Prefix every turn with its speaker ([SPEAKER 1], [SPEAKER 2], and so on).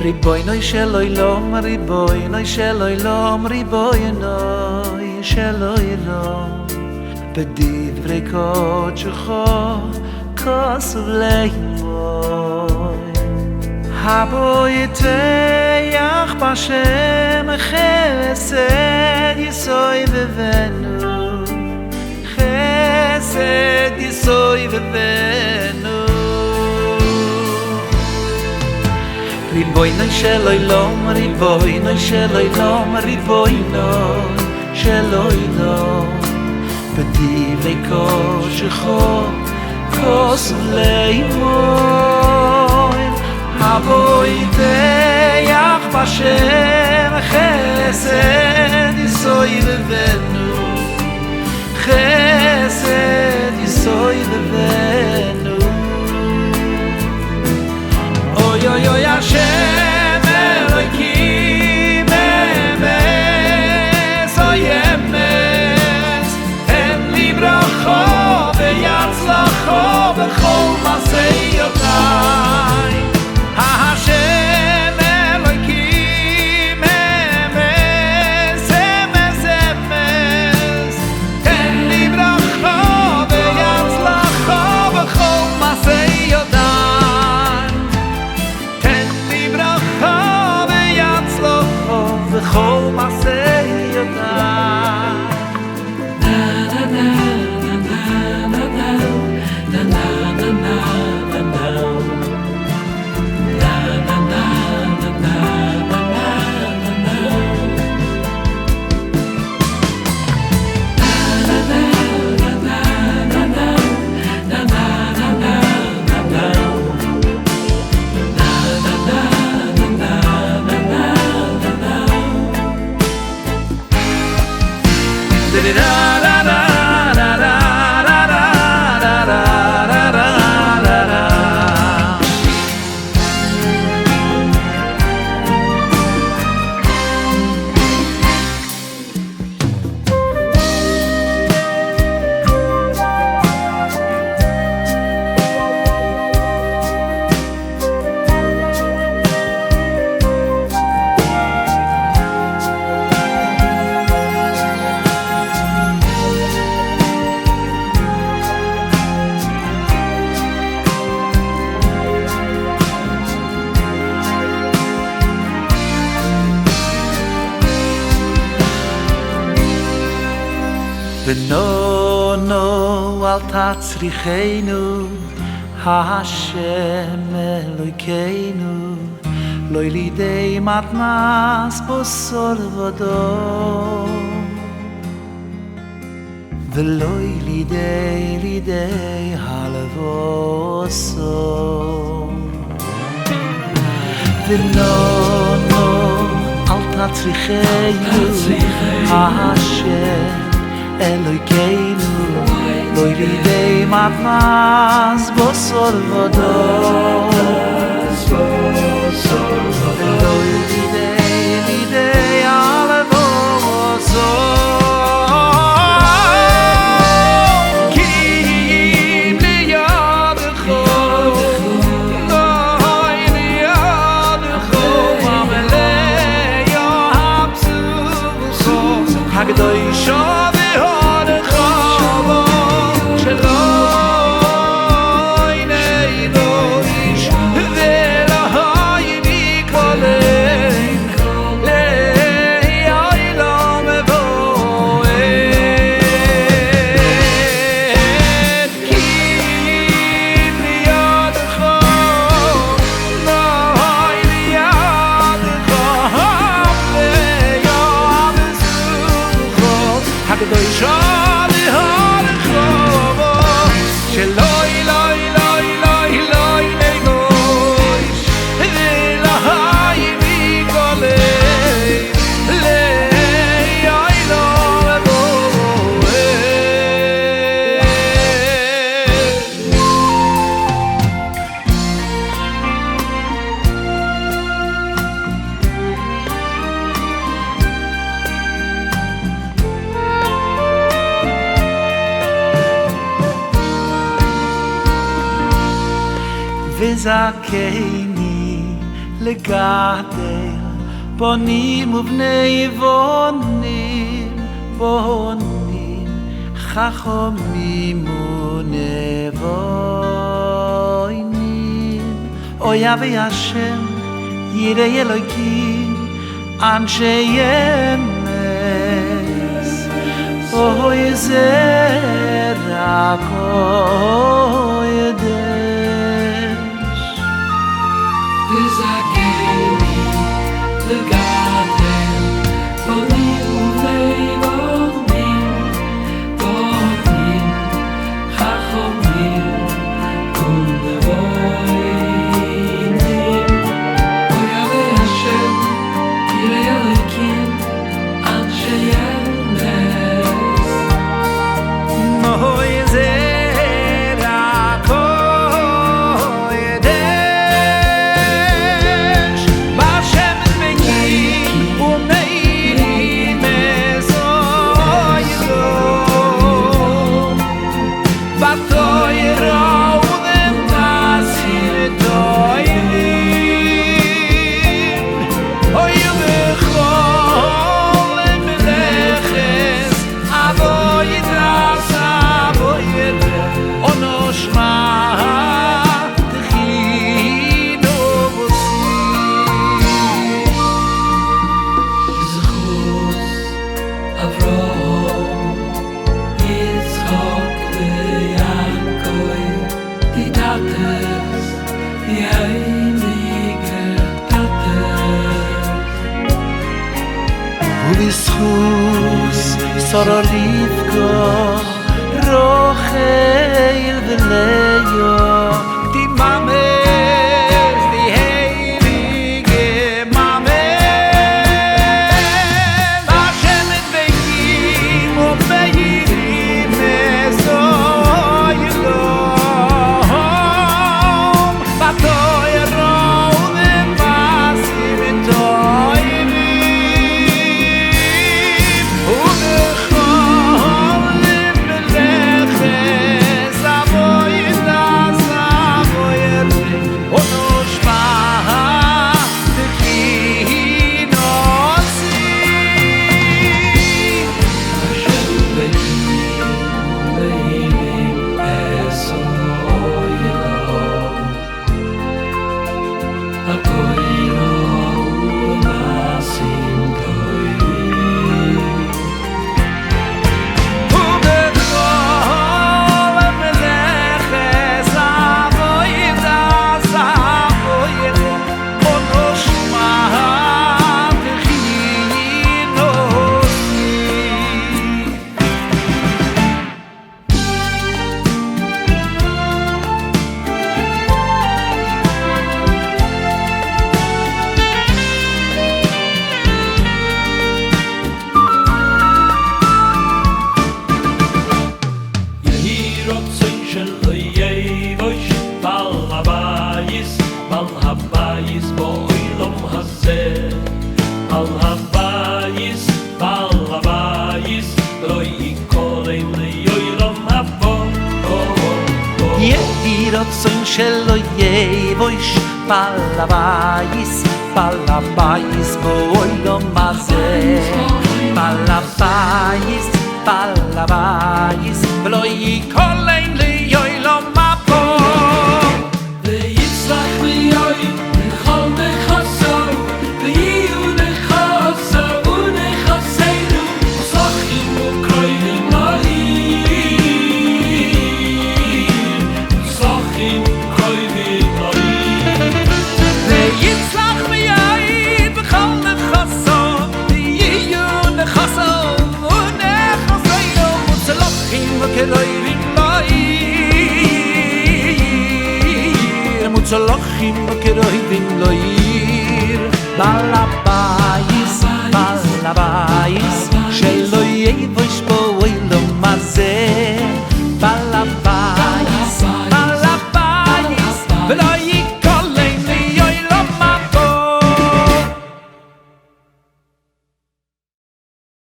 [SPEAKER 1] ריבונו של עולם, ריבונו של עולם, ריבונו של עולם, בדברי קודשך כתוב לאמור, הבויתך בשם חסד יסובבנו, חסד יסובבנו. ריבונו של עולם, ריבונו של עולם, ריבונו של עולם, בדברי קודשך כתוב לאמור, הבויתך בשם חסד יסובבנו, חסד יסובבנו. אוי אוי אוי השם אלוקים אמס, אוי אמס, תן לי ברכה ויצלחה בכל מעשיותיי. השם אלוקים אמס, אמס, אמס, תן לי ברכה ויצלחה בכל מעשיותיי. בכל מעשיותיי. בנונו אל תצריכנו, השם אלוהינו, לא לידי מתנס בוסר ודום, ולא לידי הלבוסו. בנונו אל תצריכנו, השם אלוהינו, לא לידי מתנס בוסר ודום, ולא לידי הלבוסו. הקדוש והולך שלא ייננו איש ולא יביא קולם לעולם מבועד, כי לידך נוי לידך ליום זוכות הקדוש והולך שלא וזכני לגדל בונים ובני בונים בונים חכמים ונבונים אויה וישם יראי אלוהים אנשי אמס אוי זה רק אוידש
[SPEAKER 2] וזכני לגדל בונים ובני בונים חכמים ונבונים אויה וישם יראי אלוהים אנשי אמס
[SPEAKER 1] אוי זה רק אוידש בשמן מקים ומאירים אזוירום בתוירו ונמסיר תוירים אוי בכל מלאכת אבוידס ono shma tkhino vosi
[SPEAKER 2] זכות אברהם יצחק ויעקב די tates die heilige tates
[SPEAKER 1] ובזכות שרה רבקה רחל ולאה די ממס די heilige ממס בשמן מקים ומאירים אזוירום בתוירו ונמסיר תוירים ובכל מלאכת אבוידס ono shma tkhino vosi
[SPEAKER 2] השם ואילים אסוירום התוירו ומעשים טובים
[SPEAKER 1] ובכל מלאכת אבוידס ono shma tkhino vosi
[SPEAKER 2] יהי רצון שלא יבוש בעל הבייס בעולם הזה בעל הבייס לא ייכון לעולם הבא
[SPEAKER 1] יהי רצון שלא יבוש בעל הבייס בעולם הזה בעל הבייס ולא ייכון לעולם הבא
[SPEAKER 2] ויצלח מיוי לכל נכסו ויהיו נכסו ונכסינו וסלחים וקרובים לעיר וסלחים וקרובים לעיר
[SPEAKER 1] ויצלח מיעיד בכל נכסו ויהיו נכסו ונכסינו מוצלחים וקרובים לעיר מוצלחים וקרובים לעיר בעל הבית